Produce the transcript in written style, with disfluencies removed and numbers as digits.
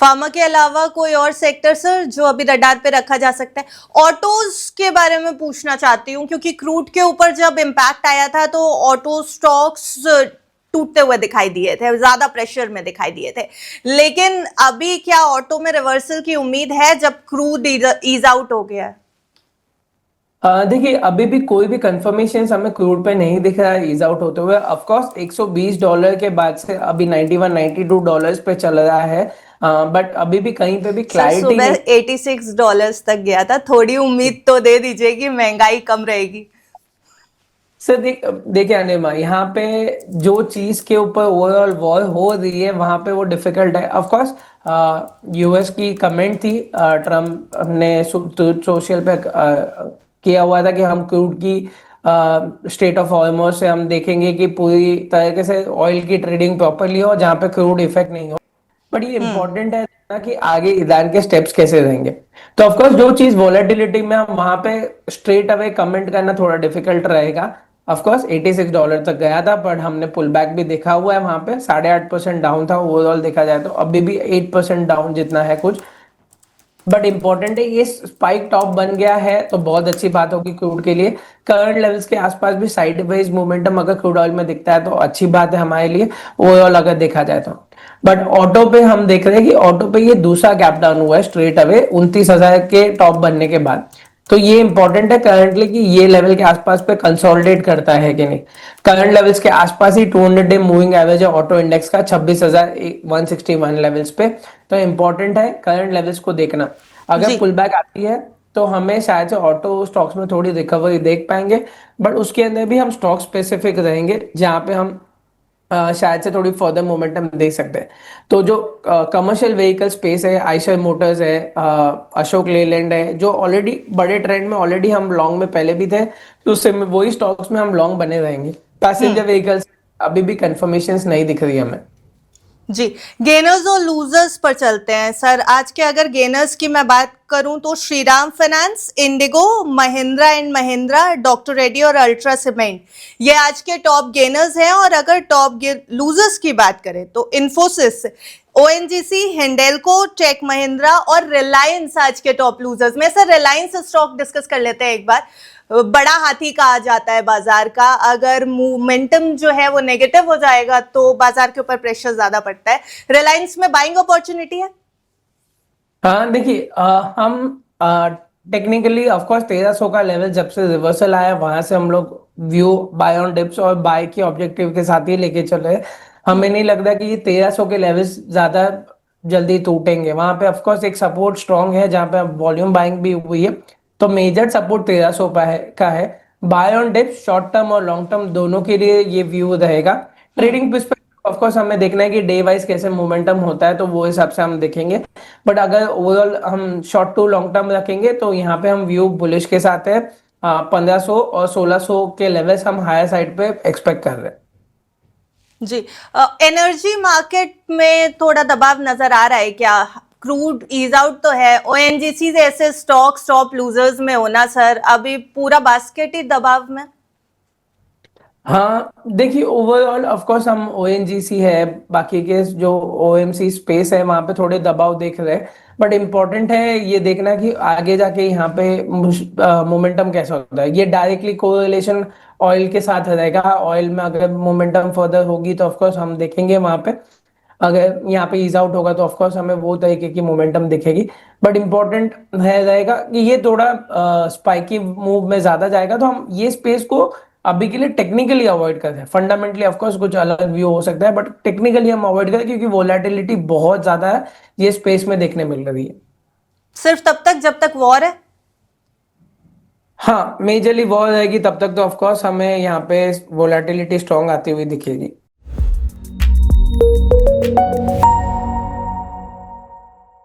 Pharma के अलावा कोई और सेक्टर सर जो अभी रडार पे रखा जा सकता है? ऑटोज के बारे में पूछना चाहती हूँ, क्योंकि क्रूड के ऊपर जब इम्पैक्ट आया था तो ऑटो स्टॉक्स टूटते हुए दिखाई दिए थे, ज्यादा प्रेशर में दिखाई दिए थे। लेकिन अभी क्या ऑटो में रिवर्सल की उम्मीद है जब क्रूड ईज आउट हो गया है? देखिए, अभी भी कोई भी कंफर्मेशन हमें क्रूड पे नहीं दिख रहा है ईज आउट होते हुए। ऑफ कोर्स $120 के बाद से अभी 91 $92 पे चल रहा है, बट अभी भी कहीं पे भी सर क्लैरिटी सुबह नहीं। $86 तक गया था, थोड़ी उम्मीद तो दे दीजिए कि महंगाई कम रहेगी। सर देखिए अनिमा, यहाँ पे जो चीज के ऊपर ओवरऑल वॉर हो रही है वहां पे वो डिफिकल्ट है। ऑफ कोर्स यूएस की कमेंट थी, ट्रम्प ने सोशल पे किया हुआ था कि हम क्रूड की स्टेट ऑफ हॉर्मोज से हम देखेंगे कि पूरी तरीके से ऑयल की ट्रेडिंग प्रॉपरली हो जहाँ पे क्रूड इफेक्ट नहीं हो। बट ये इंपॉर्टेंट है ना कि आगे ईरान के स्टेप्स कैसे रहेंगे। तो ऑफ कोर्स जो चीज वॉलेटिलिटी में हम वहां पे स्ट्रेट अवे कमेंट करना थोड़ा डिफिकल्ट रहेगा। ऑफ कोर्स $86 तक गया था, बट हमने पुल बैक भी देखा हुआ है वहां पे, 8.5% डाउन था ओवरऑल देखा जाए तो, अभी भी 8% डाउन जितना है कुछ। बट इंपॉर्टेंट है ये स्पाइक टॉप बन गया है तो बहुत अच्छी बात होगी क्रूड के लिए। करंट लेवल्स के आसपास भी साइडवेज मोमेंटम अगर क्रूड ऑयल में दिखता है तो अच्छी बात है हमारे लिए ओवरऑल अगर देखा जाए तो। बट ऑटो पे हम देख रहे हैं कि ऑटो पे ये दूसरा गैप डाउन हुआ है स्ट्रेट अवे 29,000 के टॉप बनने के बाद। तो ये इंपॉर्टेंट है करंटली कि ये लेवल के आसपास पे कंसोलिडेट करता है कि नहीं। करंट लेवल्स के आसपास ही 200 डे मूविंग एवरेज है ऑटो इंडेक्स का 26,161 लेवल्स पे। तो इंपॉर्टेंट है करंट लेवल्स को देखना। अगर जी पुल बैक आती है तो हमें शायद से ऑटो स्टॉक्स में थोड़ी रिकवरी देख पाएंगे, बट उसके अंदर भी हम स्टॉक स्पेसिफिक रहेंगे जहां पे हम शायद से थोड़ी फर्दर मोमेंटम देख सकते हैं। तो जो कमर्शियल व्हीकल स्पेस है, आइशर मोटर्स है, अशोक लेलैंड है, जो ऑलरेडी बड़े ट्रेंड में ऑलरेडी हम लॉन्ग में पहले भी थे, तो उससे वही स्टॉक्स में हम लॉन्ग बने रहेंगे। पैसेंजर व्हीकल्स अभी भी कंफर्मेशन नहीं दिख रही हमें। जी, गेनर्स और लूजर्स पर चलते हैं सर। आज के अगर गेनर्स की मैं बात करूं तो Shriram finance, Indigo, Mahindra and Mahindra, doctor Reddy और अल्ट्रा सीमेंट, ये आज के टॉप गेनर्स हैं। और अगर टॉप लूजर्स की बात करें तो इन्फोसिस, ओएनजीसी, हिंडेल्को, टेक महिंद्रा और रिलायंस आज के टॉप लूजर्स में। सर रिलायंस स्टॉक डिस्कस कर लेते हैं एक बार। बड़ा हाथी कहा जाता है बाजार का, अगर मोमेंटम जो है वो नेगेटिव हो जाएगा तो बाजार के ऊपर प्रेशर ज्यादा पड़ता है। रिलायंस में बाइंग अपॉर्चुनिटी है? हाँ देखिए, हम टेक्निकली ऑफ कोर्स 1300 का लेवल जब से रिवर्सल आया वहां से हम लोग व्यू बाय ऑन डिप्स और बाय के ऑब्जेक्टिव के साथ ही लेके चल रहे हैं। हमें नहीं लगता कि ये 1300 के लेवल्स ज्यादा जल्दी टूटेंगे। वहां पे ऑफ कोर्स एक सपोर्ट स्ट्रांग है जहां पे वॉल्यूम बाइंग भी हुई है, तो मेजर सपोर्ट 1300 का है। Buy on dips short term और लॉन्ग टर्म दोनों के लिए ये व्यू रहेगा। ट्रेडिंग ऑफ कोर्स हमें देखना है कि डे वाइज कैसे मोमेंटम होता है, तो वो हिसाब से हम देखेंगे। बट अगर ओवरऑल हम शॉर्ट टू लॉन्ग टर्म रखेंगे तो यहाँ पे हम व्यू बुलिश के साथ है। 1500 और 1600 के लेवल्स हम हायर साइड पे एक्सपेक्ट कर रहे हैं। जी, एनर्जी मार्केट में थोड़ा दबाव नजर आ रहा है क्या? क्रूड ईज आउट तो है, ओएनजीसी जैसे स्टॉक टॉप लूजर्स में होना सर, अभी पूरा बास्केट ही दबाव में। हाँ देखिए, ओवरऑल ऑफ कोर्स हम ओएनजीसी है, बाकी के जो ओएमसी स्पेस है वहां पे थोड़े दबाव देख रहे हैं। बट इम्पोर्टेंट है ये देखना कि आगे जाके यहाँ पे मोमेंटम कैसा होता है। ये डायरेक्टली कोरिलेशन ऑयल के साथ रहेगा। ऑयल में अगर मोमेंटम फर्दर होगी तो ऑफ कोर्स हम देखेंगे वहां पे। अगर यहाँ पे ईज आउट होगा तो ऑफ कोर्स हमें वो तरीके की मोमेंटम दिखेगी। बट इम्पोर्टेंट है रहेगा कि ये थोड़ा स्पाइकी मूव में ज्यादा जाएगा, तो हम ये स्पेस को अभी के लिए टेक्निकली अवॉइड करते हैं। फंडामेंटली ऑफ कोर्स कुछ अलग व्यू हो सकता है, बट टेक्निकली हम अवॉइड करें क्योंकि वोलेटिलिटी बहुत ज्यादा है ये स्पेस में देखने मिल रही है। सिर्फ तब तक जब तक वॉर है? हाँ, मेजरली वॉर रहेगी तब तक तो ऑफ कोर्स हमें यहाँ पे वोलेटिलिटी स्ट्रॉन्ग आती हुई दिखेगी।